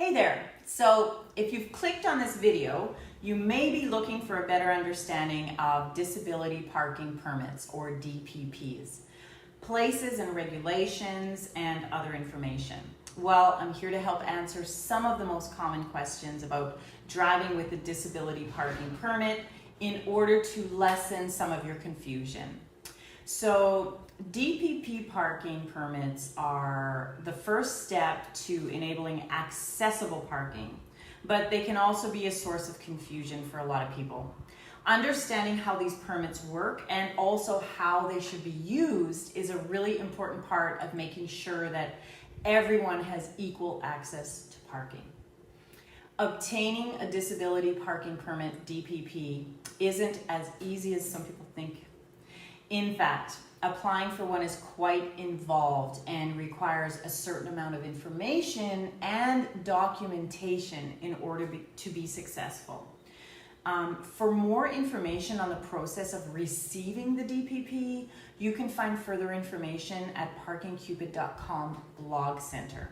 Hey there! So if you've clicked on this video, you may be looking for a better understanding of disability parking permits, or DPPs, places and regulations, and other information. Well, I'm here to help answer some of the most common questions about driving with a disability parking permit in order to lessen some of your confusion. So DPP parking permits are the first step to enabling accessible parking, but they can also be a source of confusion for a lot of people. Understanding how these permits work and also how they should be used is a really important part of making sure that everyone has equal access to parking. Obtaining a disability parking permit, DPP, isn't as easy as some people think. In fact, applying for one is quite involved and requires a certain amount of information and documentation in order to be successful. For more information on the process of receiving the DPP, you can find further information at parkingcupid.com blog center.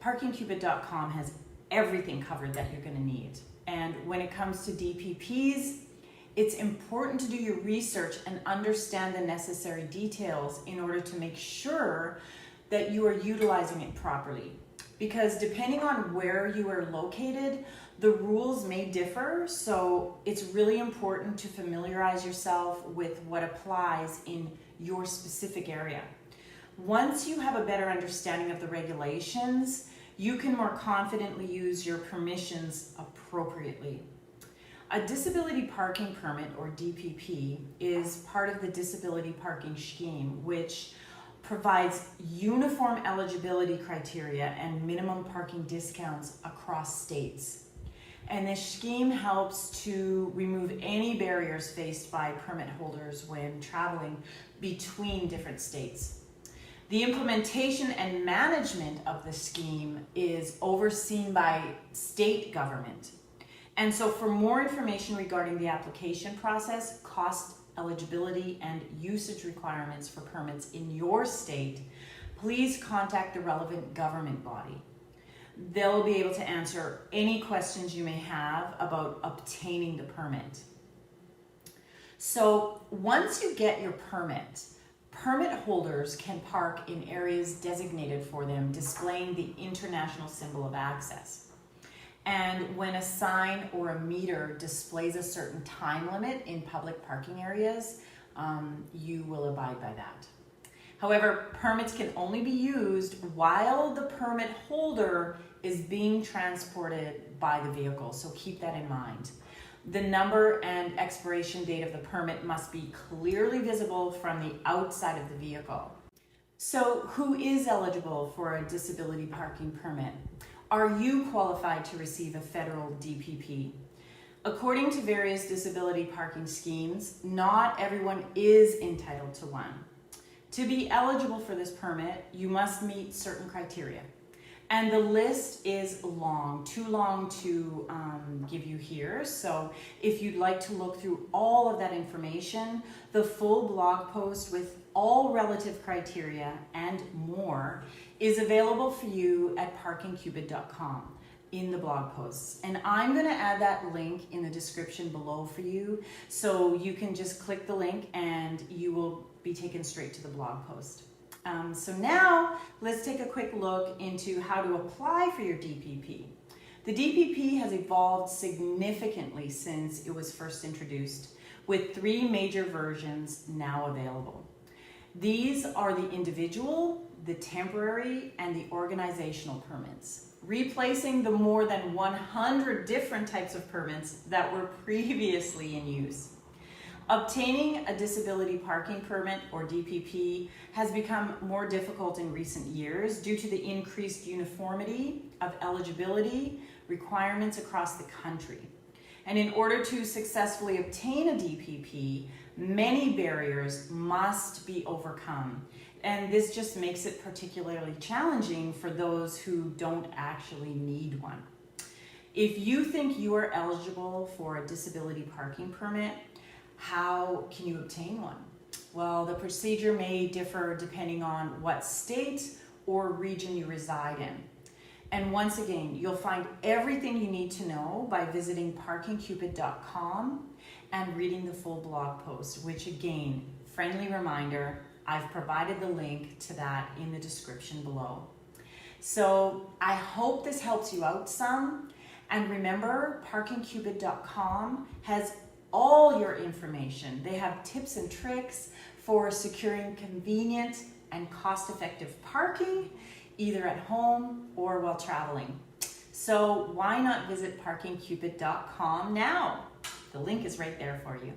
Parkingcupid.com has everything covered that you're going to need. And when it comes to DPPs, it's important to do your research and understand the necessary details in order to make sure that you are utilizing it properly. Because depending on where you are located, the rules may differ, so it's really important to familiarize yourself with what applies in your specific area. Once you have a better understanding of the regulations, you can more confidently use your permissions appropriately. A disability parking permit, or DPP, is part of the disability parking scheme, which provides uniform eligibility criteria and minimum parking discounts across states. And this scheme helps to remove any barriers faced by permit holders when traveling between different states. The implementation and management of the scheme is overseen by state government. And so for more information regarding the application process, cost, eligibility, and usage requirements for permits in your state, please contact the relevant government body. They'll be able to answer any questions you may have about obtaining the permit. So once you get your permit, permit holders can park in areas designated for them, displaying the international symbol of access. And when a sign or a meter displays a certain time limit in public parking areas, you will abide by that. However, permits can only be used while the permit holder is being transported by the vehicle, so keep that in mind. The number and expiration date of the permit must be clearly visible from the outside of the vehicle. So who is eligible for a disability parking permit? Are you qualified to receive a federal DPP? According to various disability parking schemes, not everyone is entitled to one. To be eligible for this permit, you must meet certain criteria. And the list is long, too long to give you here. So if you'd like to look through all of that information, the full blog post with all relative criteria and more is available for you at parkingcupid.com in the blog posts. And I'm going to add that link in the description below for you, so you can just click the link and you will be taken straight to the blog post. So now let's take a quick look into how to apply for your DPP. The DPP has evolved significantly since it was first introduced, with 3 major versions now available. These are the individual, the temporary, and the organizational permits, replacing the more than 100 different types of permits that were previously in use. Obtaining a disability parking permit, or DPP, has become more difficult in recent years due to the increased uniformity of eligibility requirements across the country. And in order to successfully obtain a DPP, many barriers must be overcome. And this just makes it particularly challenging for those who don't actually need one. If you think you are eligible for a disability parking permit, how can you obtain one? Well, the procedure may differ depending on what state or region you reside in. And once again, you'll find everything you need to know by visiting parkingcupid.com and reading the full blog post, which again, friendly reminder, I've provided the link to that in the description below. So I hope this helps you out some. And remember, parkingcupid.com has all your information. They have tips and tricks for securing convenient and cost-effective parking, either at home or while traveling. So why not visit parkingcupid.com now? The link is right there for you.